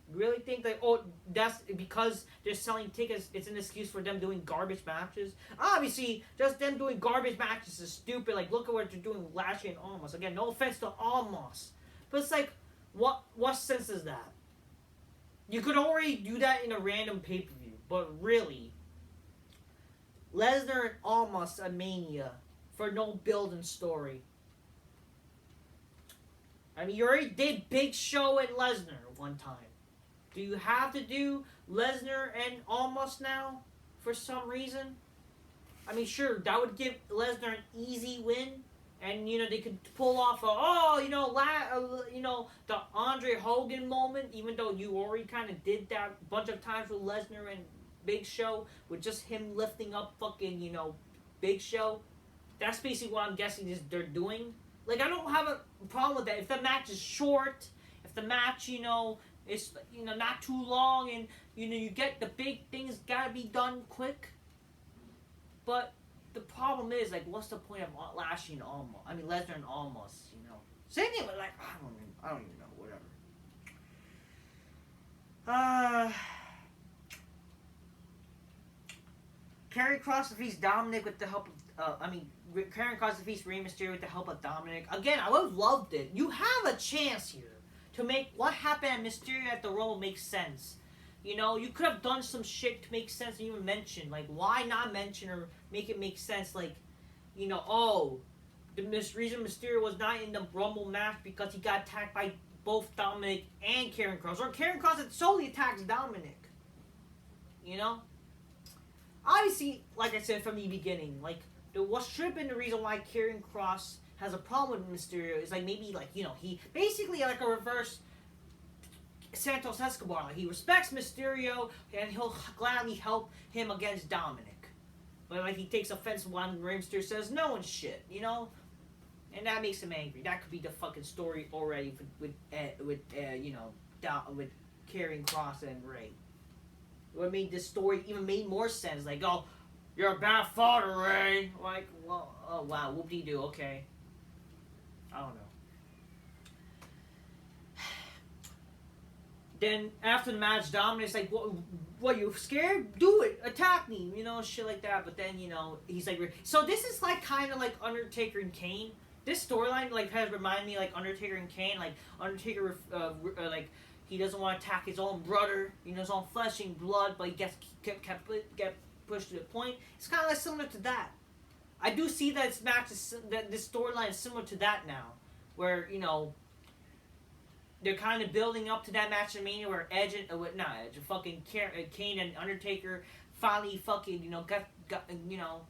You really think that, oh, that's because they're selling tickets, it's an excuse for them doing garbage matches? Obviously, just them doing garbage matches is stupid. Like, look at what they're doing with Lashley and Almost. Again, no offense to Almost. But it's like, what sense is that? You could already do that in a random pay-per-view. But really, Lesnar and Almost at Mania for no build and story. I mean, you already did Big Show and Lesnar one time. Do you have to do Lesnar and Almost now for some reason? I mean, sure, that would give Lesnar an easy win, and you know they could pull off the Andre Hogan moment, even though you already kind of did that a bunch of times with Lesnar and Big Show with just him lifting up fucking Big Show. That's basically what I'm guessing they're doing. Like, I don't have a problem with that if the match is short, if the match it's not too long, and you get the big things gotta be done quick. But the problem is, like, what's the point of Lashley and Almost? I mean, Lesnar and Almost, Same thing with, like, I don't even know, whatever. Karrion Kross defeats Dominik with the help of, Karrion Kross defeats Rey Mysterio with the help of Dominik. Again, I would have loved it. You have a chance here to make what happened at Mysterio at the Rumble make sense. You could have done some shit to make sense and even mention. Like, why not mention or make it make sense? Like, the reason Mysterio was not in the Rumble match because he got attacked by both Dominik and Karrion Kross. Or Karrion Kross had solely attacks Dominik. Obviously, like I said from the beginning, like, what should have been the reason why Karrion Kross has a problem with Mysterio is, like, maybe, like, he basically, like, a reverse Santos Escobar. Like, he respects Mysterio, and he'll gladly help him against Dominik. But, like, he takes offense when Rey Mysterio says no and shit, And that makes him angry. That could be the fucking story already with Karrion Kross and Rey. What made this story even made more sense? Like, oh, you're a bad father, Ray. Like, well, oh wow, whoop-de-doo. Okay, I don't know. Then after the match, Dominik's like, what, you scared? Do it. Attack me. You know, shit like that. But then, you know, he's like... So this is like kind of like Undertaker and Kane. This storyline like has reminded me like Undertaker and Kane. Like, Undertaker, like, he doesn't want to attack his own brother, you know, his own flesh and blood, but he get pushed to the point. It's kind of like similar to that. I do see that this storyline is similar to that now. Where, you know... They're kind of building up to that match in Mania where fucking Kane and Undertaker finally fucking, you know, got you know,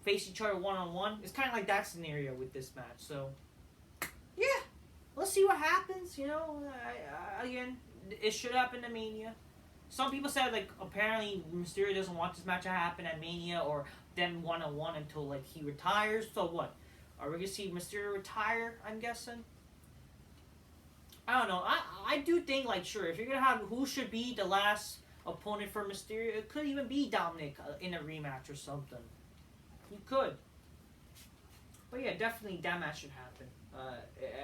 face each other one-on-one. It's kind of like that scenario with this match. So, yeah, let's see what happens. You know, again, it should happen at Mania. Some people said like apparently Mysterio doesn't want this match to happen at Mania or them one-on-one until like he retires. So what? Are we gonna see Mysterio retire? I'm guessing. I don't know. I do think, like, sure, if you're going to have who should be the last opponent for Mysterio, it could even be Dominik in a rematch or something. He could. But yeah, definitely that match should happen.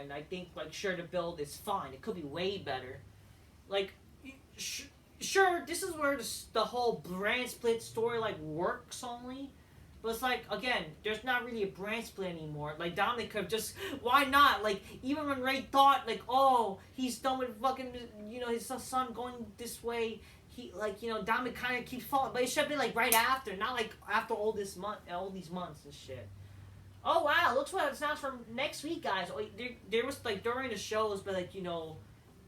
And I think, like, sure, the build is fine. It could be way better. Like, sure, this is where the whole brand split story, like, works only. But it's like, again, there's not really a brand split anymore. Like, Dominik could just... Why not? Like, even when Ray thought, like, oh, he's done with fucking, you know, his son going this way. He, like, you know, Dominik kind of keeps falling. But it should have been, like, right after. Not, like, after all these months and shit. Oh, wow. Looks like it's not from next week, guys. Oh, there was, like, during the shows, but, like, you know,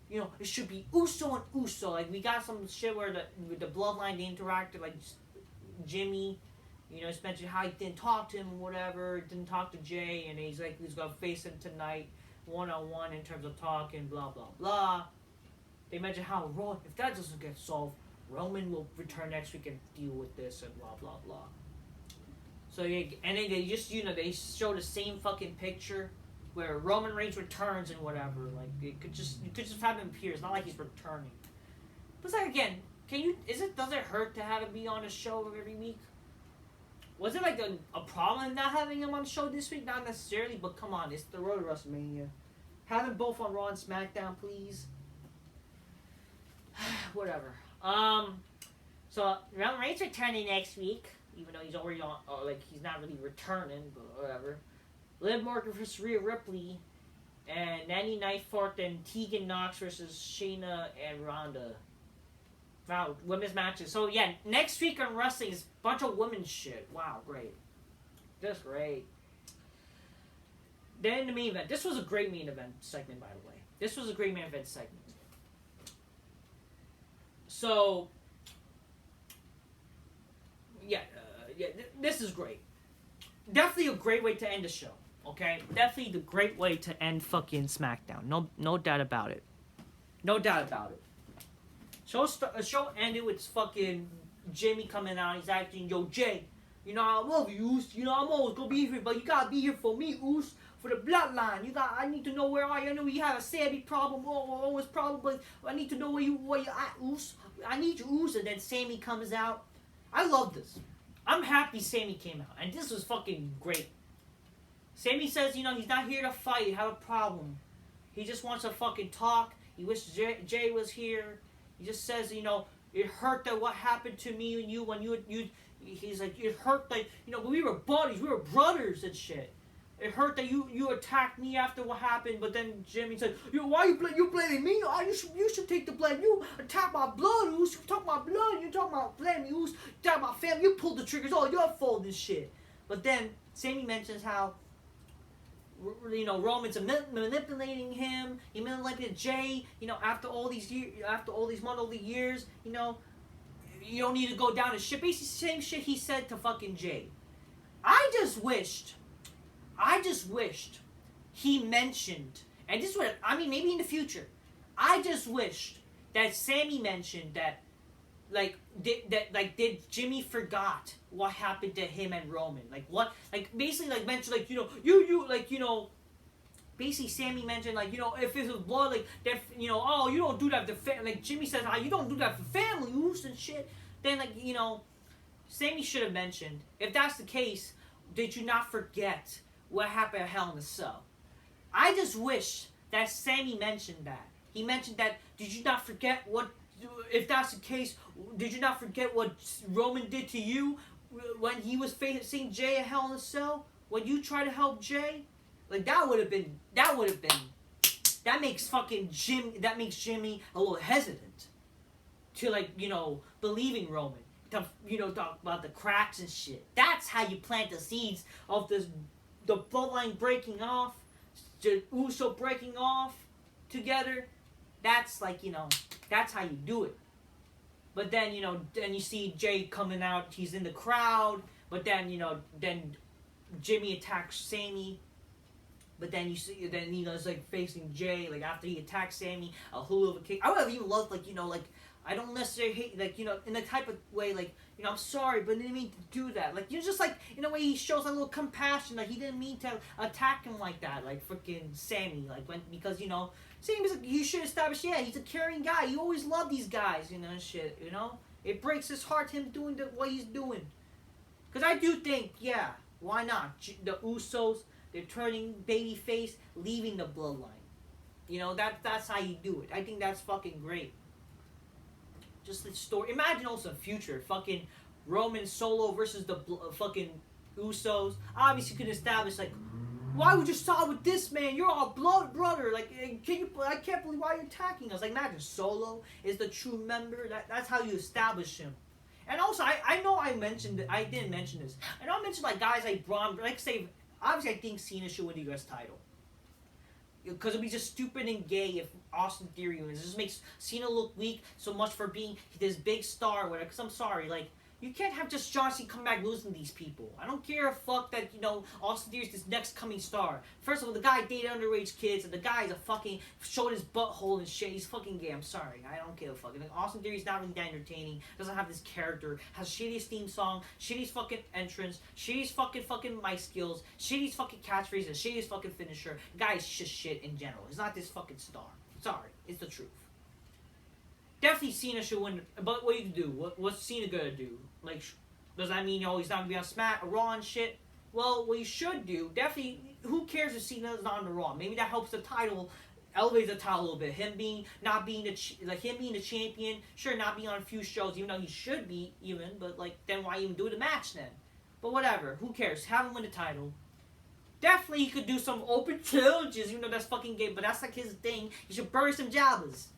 it should be Uso and Uso. Like, we got some shit where the Bloodline, they interacted, like, Jimmy... You know, he's mentioned how he didn't talk to him or whatever, didn't talk to Jay, and he's like, he's going to face him tonight, one-on-one in terms of talking, blah, blah, blah. They mentioned how, if that doesn't get solved, Roman will return next week and deal with this, and blah, blah, blah. So, yeah, and then they just, you know, they show the same fucking picture where Roman Reigns returns and whatever. Like, you could just have him appear. It's not like he's returning. But it's like, again, does it hurt to have him be on a show every week? Was it like a problem not having him on the show this week? Not necessarily, but come on, it's the road to WrestleMania. Have them both on Raw and SmackDown, please. Whatever. So Roman Reigns returning next week, even though he's already on, like he's not really returning, but whatever. Liv Morgan versus Rhea Ripley, and Nanny Nightforth and Tegan Knox versus Shayna and Ronda. Wow, women's matches. So yeah, next week on wrestling is a bunch of women's shit. Wow, great. Just great. Then the main event. This was a great main event segment, by the way. This was a great main event segment. So, yeah, this is great. Definitely a great way to end the show. Okay, definitely the great way to end fucking SmackDown. No doubt about it. No doubt about it. Show ended with fucking Jimmy coming out. He's acting, yo, Jay, you know, I love you, Oos. You know, I'm always gonna be here, but you gotta be here for me, Oos, for the bloodline. I need to know where are you. I know you have a Sammy problem, always problem, but I need to know where you at, Oos. I need you, Oos. And then Sammy comes out. I love this. I'm happy Sammy came out, and this was fucking great. Sammy says, you know, he's not here to fight, have a problem. He just wants to fucking talk. He wishes Jay was here. He just says, you know, it hurt that what happened to me and you when you. He's like, it hurt that, you know, we were buddies, we were brothers and shit. It hurt that you attacked me after what happened, but then Jimmy said, why you blaming me? Oh, you should take the blame. You attacked my blood, Oos. You talk about blood. You talk about blaming Oos. You talk about family. You pulled the triggers. All your fault and shit. But then Sammy mentions how, you know, Roman's manipulating him. He manipulated Jay. You know, after all these years, you know, you don't need to go down and shit. Basically, same shit he said to fucking Jay. I just wished he mentioned, and this is what I mean. Maybe in the future, I just wished that Sammy mentioned that, did Jimmy forgot what happened to him and Roman? Like what? Like basically, like mentioned, like you know, basically Sammy mentioned, like, you know, if it was blood, like that, you know, oh, you don't do that to family. Like Jimmy says, you don't do that for family, Oos and shit. then like Sami should have mentioned, if that's the case, did you not forget what happened at Hell in a Cell? I just wish that Sami mentioned that. He mentioned that, did you not forget what, if that's the case, did you not forget what Roman did to you when he was facing Jay at Hell in a Cell? When you tried to help Jay? Like, that makes Jimmy a little hesitant to, like, believing Roman. To, talk about the cracks and shit. That's how you plant the seeds of the bloodline breaking off, the Uso breaking off together. That's like, that's how you do it. But then, then you see Jay coming out, he's in the crowd, but then, then Jimmy attacks Sami. But then he's like facing Jay, like after he attacks Sami, a hula hoop kick. I would have even loved, like, like, I don't necessarily hate, like, in the type of way, like, I'm sorry, but I didn't mean to do that. Like, just like, in a way he shows a little compassion, like, he didn't mean to attack him like that, like, freaking Sami, like, because, Sami's, you should establish, yeah, he's a caring guy. You always love these guys, shit, It breaks his heart, him doing what he's doing. Because I do think, yeah, why not? The Usos, they're turning babyface, leaving the bloodline. That's how you do it. I think that's fucking great. Just the story. Imagine also future fucking Roman Solo versus the fucking Usos. Obviously, you could establish, like, why would you side with this man? You're our brother. Like, I can't believe why you're attacking us. Like, imagine Solo is the true member. That's how you establish him. And also, I know I didn't mention this. I know I mentioned, like, guys like Braun, like, say, obviously I think Cena should win the US title. Because it'd be just stupid and gay if Austin Theory wins. It just makes Cena look weak so much for being this big star or whatever. Because I'm sorry, like, you can't have just John Cena come back losing these people. I don't care a fuck that, Austin Theory's this next coming star. First of all, the guy dated underage kids, and the guy is a fucking, showed his butthole and shit. He's fucking gay. I'm sorry. I don't give a fuck. Like, Austin Theory's not really that entertaining. Doesn't have this character. Has shittiest theme song, shittiest fucking entrance, shittiest fucking mic skills, shittiest fucking catchphrase, and shittiest fucking finisher. The guy is just shit in general. He's not this fucking star. Sorry. It's the truth. Definitely Cena should win, but what do you do? What's Cena gonna do? Like, does that mean, he's not gonna be on Raw and shit? Well, what you should do, definitely, who cares if Cena's not on the Raw? Maybe that helps the title, elevates the title a little bit. Him being the champion, sure, not being on a few shows, even though he should be even, but, like, then why even do the match then? But whatever, who cares? Have him win the title. Definitely he could do some open challenges, even though that's fucking gay, but that's like his thing. He should bury some jobbers,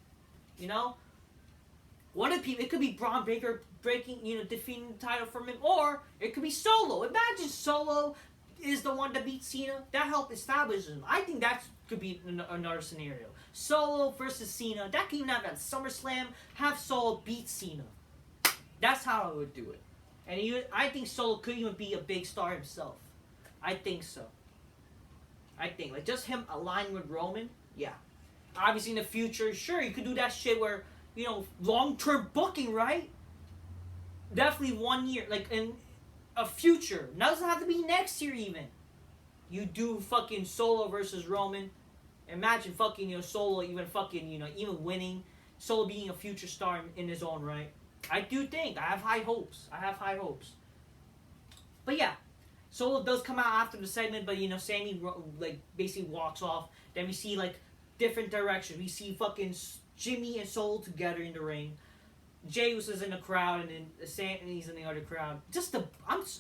One of the people, it could be Braun Breaker breaking, defeating the title from him, or it could be Solo. Imagine Solo is the one that beats Cena. That helped establish him. I think that could be another scenario. Solo versus Cena. That could even have at SummerSlam, have Solo beat Cena. That's how I would do it. And I think Solo could even be a big star himself. I think so. I think, like, just him aligning with Roman, yeah. Obviously in the future, sure, you could do that shit where, long-term booking, right? Definitely 1 year, like, in a future. Now, it doesn't have to be next year, even. You do fucking Solo versus Roman. Imagine fucking, Solo even fucking, even winning. Solo being a future star in his own right. I do think. I have high hopes. But yeah. Solo does come out after the segment, but, Sami, like, basically walks off. Then we see, like, different directions. We see fucking Jimmy and Solo together in the ring. Jey was in the crowd, and then Sami's in the other crowd.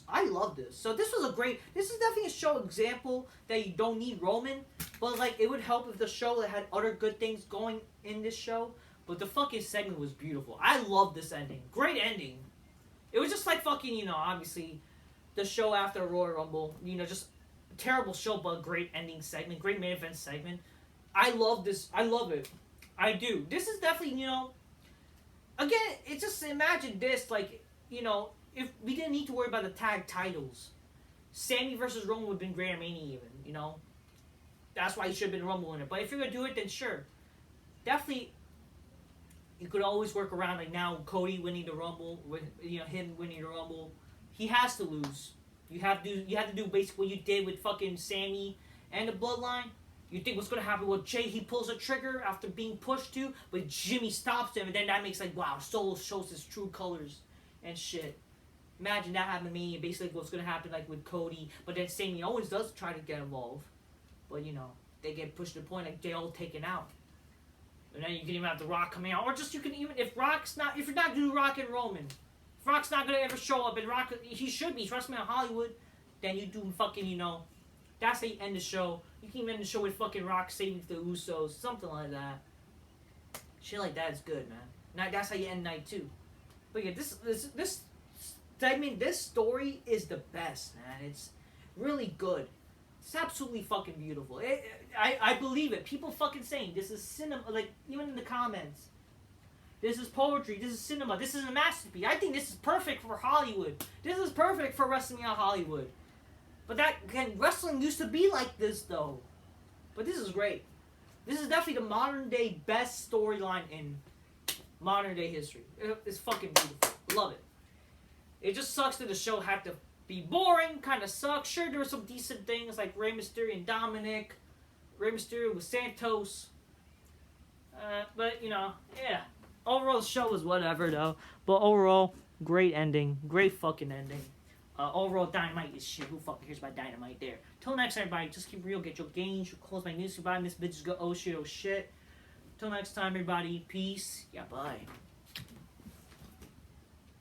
I love this. So this is definitely a show example that you don't need Roman, but, like, it would help if the show had other good things going in this show. But the fucking segment was beautiful. I love this ending. Great ending. It was just like fucking, obviously, the show after Royal Rumble. Just a terrible show, but great ending segment. Great main event segment. I love this. I love it. I do. This is definitely, again, it's just, imagine this, like, if we didn't need to worry about the tag titles, Sami versus Roman would have been great at Mania even, That's why he should have been Rumble winner. But if you're going to do it, then sure. Definitely, you could always work around, like, now Cody winning the Rumble, with, him winning the Rumble. He has to lose. You have to do basically what you did with fucking Sami and the Bloodline. You think what's going to happen with Jey? He pulls a trigger after being pushed to, but Jimmy stops him, and then that makes, like, wow, Solo shows his true colors. and shit. Imagine that happened to me, and basically what's gonna happen like with Cody. But then Sami Owens does try to get involved, but you know they get pushed to the point like they all taken out. And then you can even have The Rock coming out, or just you can even if you're not doing Rock and Roman, if Rock's not gonna ever show up, and Rock he should be, he's wrestling in Hollywood, then you do fucking that's how you end the show. You can even end the show with fucking Rock saving the Usos, something like that. Shit like that is good, man. Now that's how you end night 2. But yeah, this segment, this story is the best, man. It's really good. It's absolutely fucking beautiful. I believe it. People fucking saying this is cinema, like even in the comments. This is poetry. This is cinema. This is a masterpiece. I think this is perfect for Hollywood. This is perfect for wrestling out Hollywood. But wrestling used to be like this though. But this is great. This is definitely the modern day best storyline in modern day history. It's fucking beautiful. Love it. It just sucks that the show had to be boring. Kind of sucks. Sure, there were some decent things like Rey Mysterio and Dominik. Rey Mysterio with Santos. But yeah. Overall, the show was whatever though. But overall, great ending. Great fucking ending. Overall, Dynamite is shit. Who fucking cares about Dynamite there? Till next time, everybody. Just keep real. Get your gains. Close my news. Goodbye. This bitch is go. Oh shit. Oh shit. Till next time, everybody. Peace. Yeah, bye.